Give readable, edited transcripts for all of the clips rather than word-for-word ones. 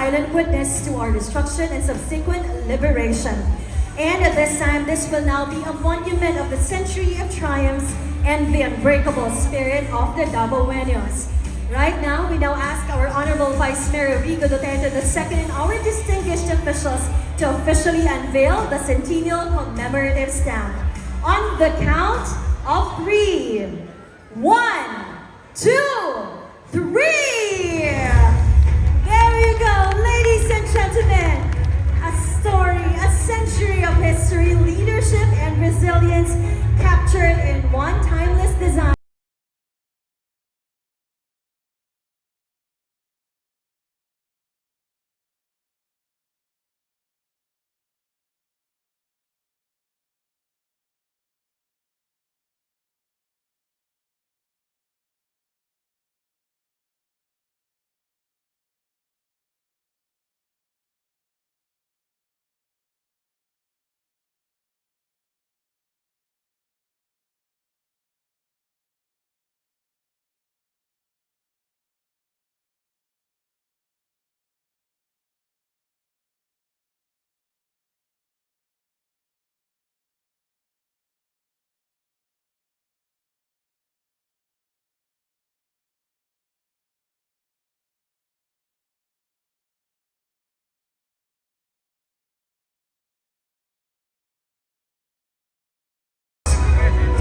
silent witness to our destruction and subsequent liberation. And at this time, this will now be a monument of the century of triumphs and the unbreakable spirit of the Dabaweños. Right now, we now ask our Honorable Vice Mayor Rigo Duterte II and our distinguished officials to officially unveil the Centennial Commemorative Stamp. On the count of 3. 1, 2, 3! There you go, ladies and gentlemen. A story, a century of history, leadership, and resilience captured in one timeless design.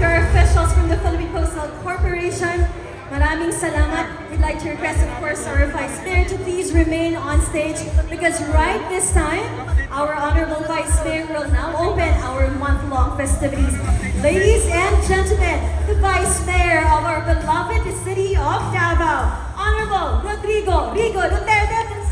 Officials from the Philippine Postal Corporation, maraming salamat. We'd like to request, of course, our Vice Mayor to please remain on stage because right this time, our Honorable Vice Mayor will now open our month-long festivities. Ladies and gentlemen, the Vice Mayor of our beloved city of Davao, Honorable Rodrigo Rigo Duterte.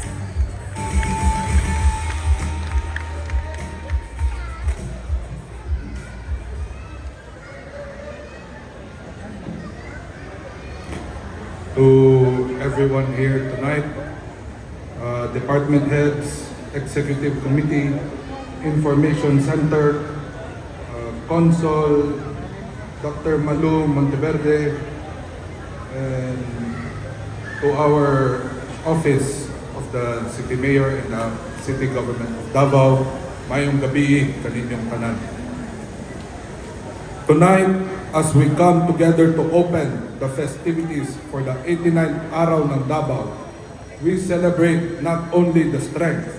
To everyone here tonight, department heads, executive committee, information center, consul, Dr. Malu Monteverde, and to our office of the city mayor and the city government of Davao, mayong gabi kaninyong tanan. Tonight, as we come together to open the festivities for the 89th Araw ng Davao, we celebrate not only the strength,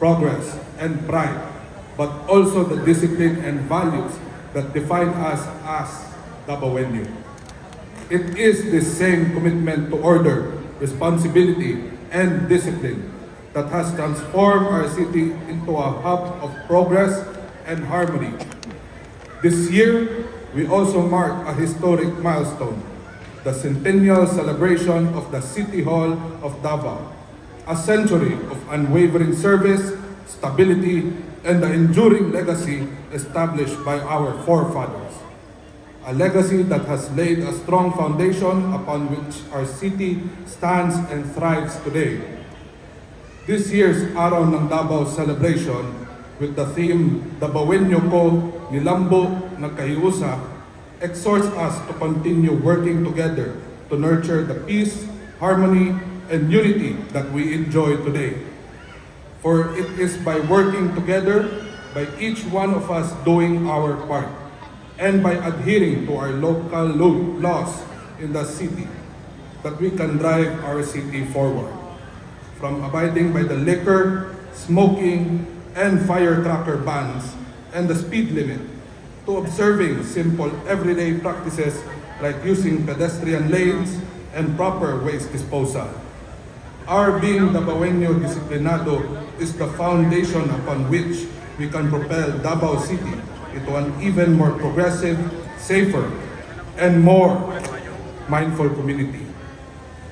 progress, and pride, but also the discipline and values that define us as Dabaweño. It is the same commitment to order, responsibility, and discipline that has transformed our city into a hub of progress and harmony. This year, we also mark a historic milestone, the centennial celebration of the City Hall of Davao, a century of unwavering service, stability, and the enduring legacy established by our forefathers. A legacy that has laid a strong foundation upon which our city stands and thrives today. This year's Araw ng Davao celebration, with the theme Dabaweño Ko, Nilambo Nagkahiusa, exhorts us to continue working together to nurture the peace, harmony, and unity that we enjoy today. For it is by working together, by each one of us doing our part, and by adhering to our local laws in the city, that we can drive our city forward. From abiding by the liquor, smoking, and firecracker bans, and the speed limit, to observing simple everyday practices like using pedestrian lanes and proper waste disposal. Our being Dabaweño Disciplinado is the foundation upon which we can propel Davao City into an even more progressive, safer, and more mindful community.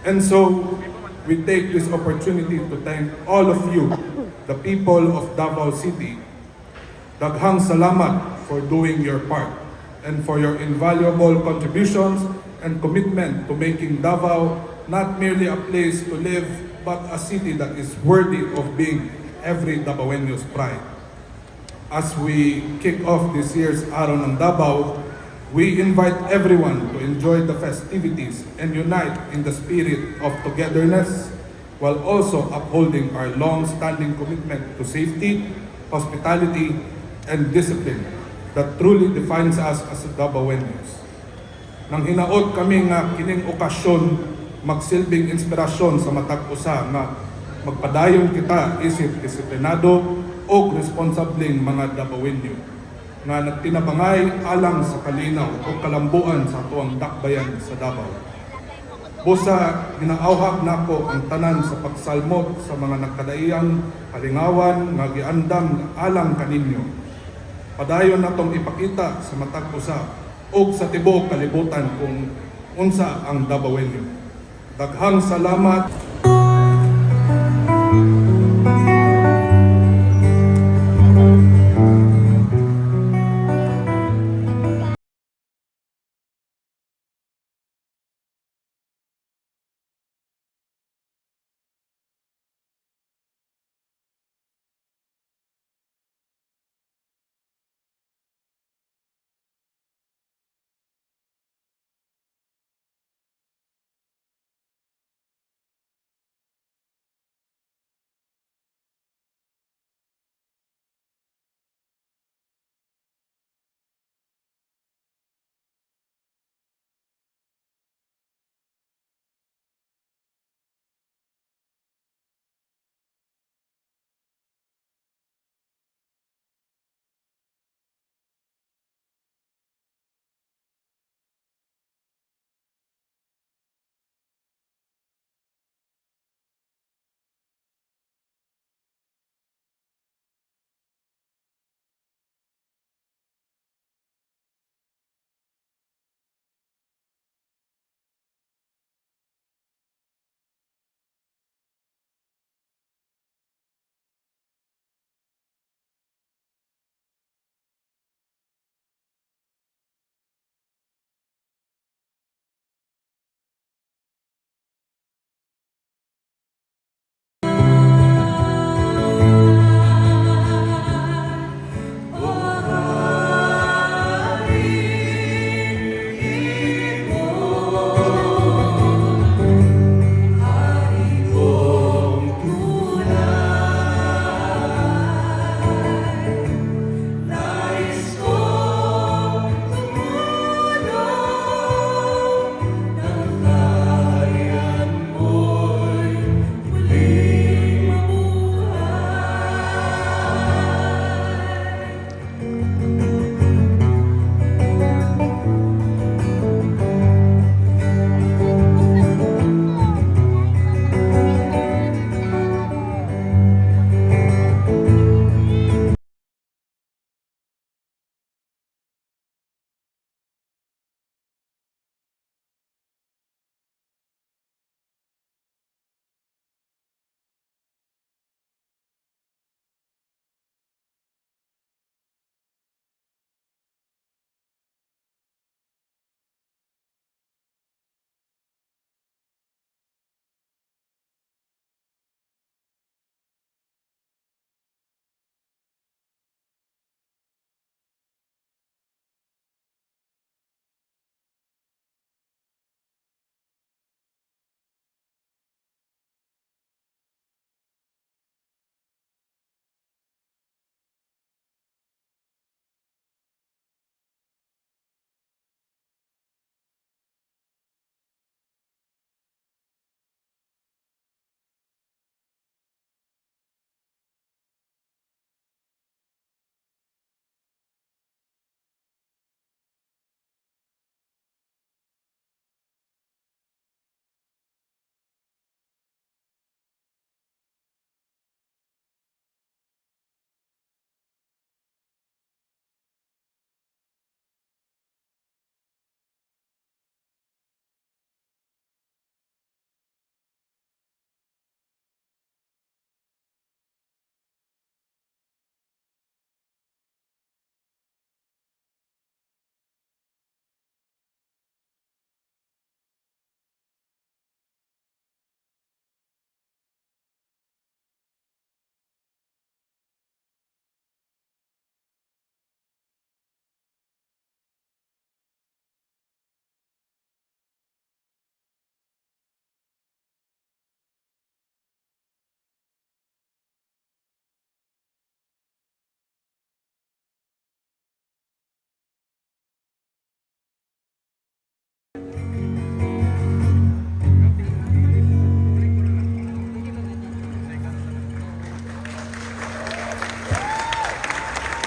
And so, we take this opportunity to thank all of you, the people of Davao City. Daghang salamat for doing your part and for your invaluable contributions and commitment to making Davao not merely a place to live, but a city that is worthy of being every Dabaweño's pride. As we kick off this year's Araw ng Davao, we invite everyone to enjoy the festivities and unite in the spirit of togetherness, while also upholding our long-standing commitment to safety, hospitality, and discipline that truly defines us as Dabaweños. Nang hinaot kami nga kining okasyon magsilbing inspirasyon sa matag usa nga magpadayon kita isip disiplinado o responsabling mga Dabaweño nga nagtinabangay alang sa kalinaw o kalambuan sa atuang dakbayan sa Davao. Busa, ginaawhag nako ang tanan sa pagsalmot sa mga nagkadaiyang kalingawan nga giandam alang kaninyo. Padayon natong ipakita sa matag usa o sa tibuok kalibutan kung unsa ang Dabaweño. Daghang salamat.